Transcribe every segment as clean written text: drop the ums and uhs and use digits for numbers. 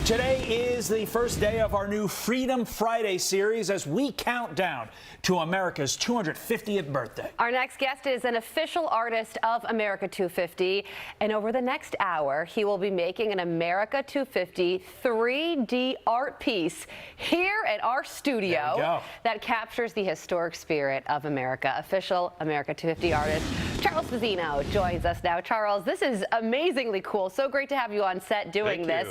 Today is the first day of our new Freedom Friday series as we count down to America's 250th birthday. Our next guest is an official artist of America250, and over the next hour, he will be making an America250 3D art piece here at our studio that captures the historic spirit of America. Official America250 artist Charles Fazzino joins us now. Charles, this is amazingly cool. So great to have you on set doing this.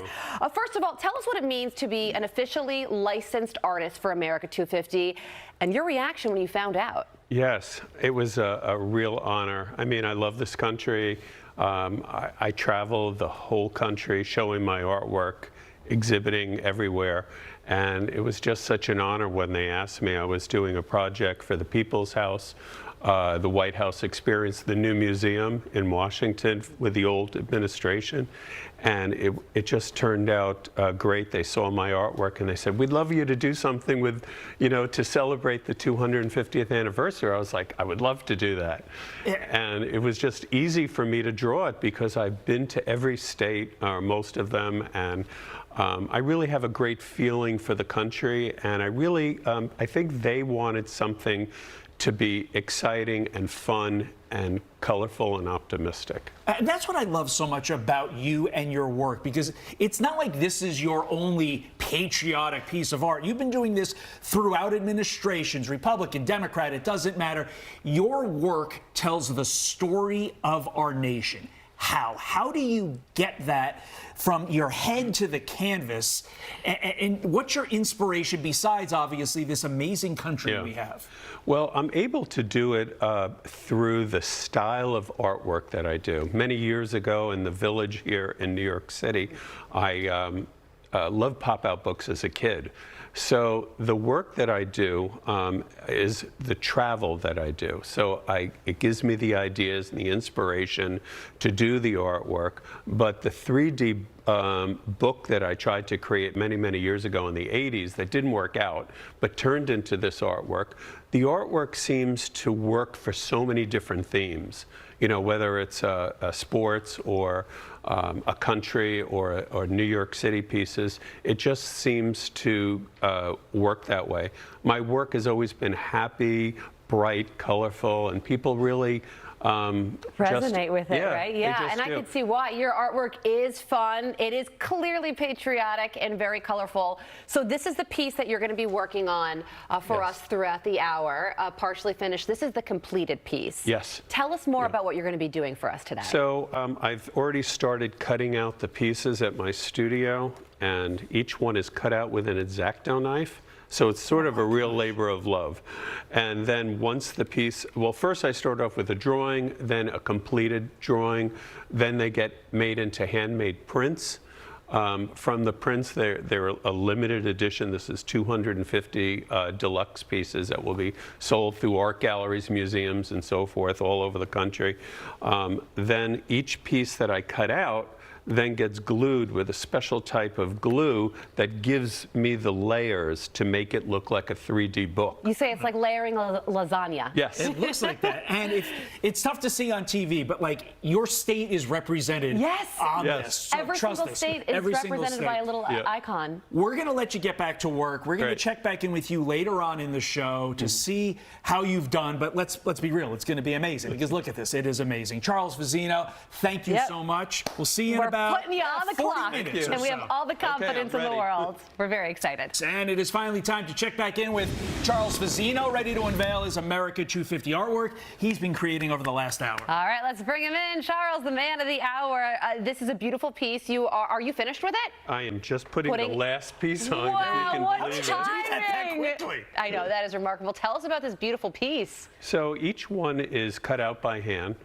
First of all, tell us what it means to be an officially licensed artist for America250 and your reaction when you found out. Yes, it was a real honor. I mean, I love this country. I travel the whole country showing my artwork, exhibiting everywhere. And it was just such an honor when they asked me. I was doing a project for the People's House, the White House Experience, the new museum in Washington with the old administration. And it just turned out great. They saw my artwork and they said, we'd love you to do something with, you know, to celebrate the 250th anniversary. I was like, I would love to do that. And it was just easy for me to draw it because I've been to every state, or most of them, and I really have a great feeling for the country, and I think they wanted something to be exciting and fun and colorful and optimistic. And that's what I love so much about you and your work, because it's not like this is your only patriotic piece of art. You've been doing this throughout administrations, Republican, Democrat, it doesn't matter. Your work tells the story of our nation. How do you get that from your head to the canvas? And what's your inspiration besides, obviously, this amazing country we have? Well, I'm able to do it through the style of artwork that I do. Many years ago in the Village here in New York City, I loved pop-out books as a kid. So the work that I do is the travel that I do. So it gives me the ideas and the inspiration to do the artwork. But the 3D book that I tried to create many, many years ago in the 80s that didn't work out, but turned into this artwork, the artwork seems to work for so many different themes. You know, whether it's sports or a country or New York City pieces, it just seems to work that way. My work has always been happy, bright, colorful, and people really resonate with it, right? Yeah, and I can see why. Your artwork is fun. It is clearly patriotic and very colorful. So this is the piece that you're going to be working on for us throughout the hour, partially finished. This is the completed piece. Yes. Tell us more about what you're going to be doing for us today. So I've already started cutting out the pieces at my studio, and each one is cut out with an X-Acto knife. So it's sort of a real labor of love. And then once the piece, well, first I start off with a drawing, then a completed drawing, then they get made into handmade prints. From the prints, they're a limited edition. This is 250 deluxe pieces that will be sold through art galleries, museums, and so forth all over the country. Then each piece that I cut out then gets glued with a special type of glue that gives me the layers to make it look like a 3D book. You say it's like layering lasagna. Yes. It looks like that. And it's tough to see on TV, but like your state is represented on this. So every single state is represented by a little icon. We're going to let you get back to work. We're going to check back in with you later on in the show to see how you've done. But let's be real. It's going to be amazing because look at this. It is amazing. Charles Fazzino, thank you so much. We'll see you in about putting you on the clock, and we have all the confidence in the world. We're very excited. And it is finally time to check back in with Charles Fazzino, ready to unveil his America250 artwork he's been creating over the last hour. All right, let's bring him in. Charles, the man of the hour. This is a beautiful piece. Are you finished with it? I am just putting the last piece on. Wow, what timing! I know, that is remarkable. Tell us about this beautiful piece. So each one is cut out by hand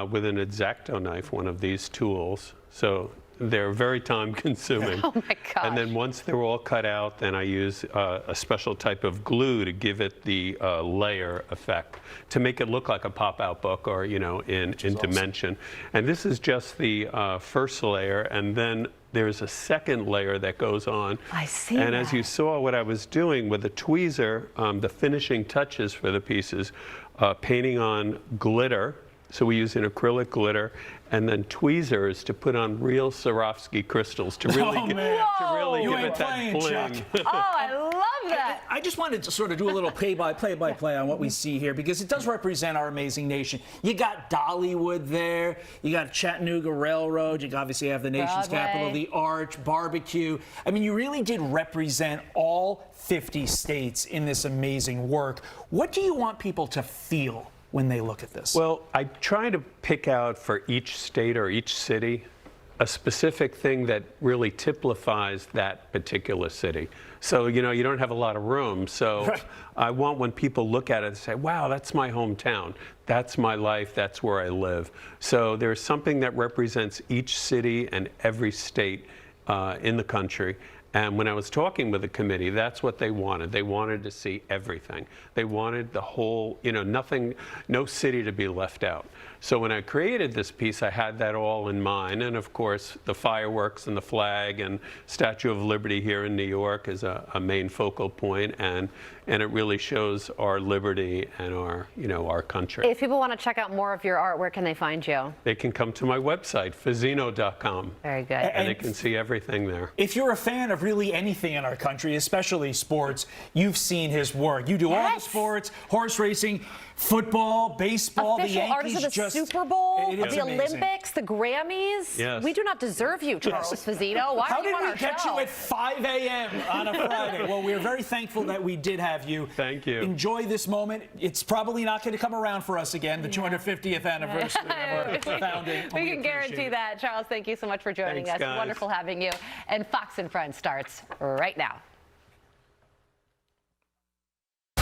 with an X-Acto knife, one of these tools. So they're very time consuming. Oh my gosh. And then once they're all cut out, then I use a special type of glue to give it the layer effect to make it look like a pop-out book or, you know, in dimension. And this is just the first layer, and then there's a second layer that goes on. I see. And as you saw what I was doing with the tweezer, the finishing touches for the pieces, painting on glitter So we use an acrylic glitter and then tweezers to put on real Swarovski crystals to really, Oh, man. to really You give ain't it that playing, bling. Chuck. Oh, I love that. I just wanted to sort of do a little play-by-play on what we see here because it does represent our amazing nation. You got Dollywood there. You got Chattanooga Railroad. You obviously have the nation's Broadway. capital, the Arch, barbecue. I mean, you really did represent all 50 states in this amazing work. What do you want people to feel when they look at this? Well, I try to pick out for each state or each city a specific thing that really typifies that particular city. So, you know, you don't have a lot of room. So Right. I want when people look at it and say, wow, that's my hometown. That's my life. That's where I live. So there's something that represents each city and every state in the country. And when I was talking with the committee, that's what they wanted. They wanted to see everything. They wanted the whole, you know, nothing, no city to be left out. So when I created this piece, I had that all in mind. And of course, the fireworks and the flag and Statue of Liberty here in New York is a main focal point. And it really shows our liberty and our, you know, our country. If people want to check out more of your art, where can they find you? They can come to my website, Fazzino.com. Very good. And they can see everything there. If you're a fan of really anything in our country, especially sports, you've seen his work. You do all the Yes. sports, horse racing, football, baseball, the Official Yankees artist of the just, Super Bowl, it is the amazing. Olympics, the Grammys. Yes. We do not deserve you, Charles Fazzino. Why How are you did on we our get show? you at 5 a.m. on a Friday? Well, we're very thankful that we did have you. Thank you. Enjoy this moment. It's probably not going to come around for us again, the 250th anniversary of our founding. We We can guarantee appreciate it. that. Charles, thank you so much for joining Thanks, us. guys. Wonderful having you. And Fox and Friends starts right now.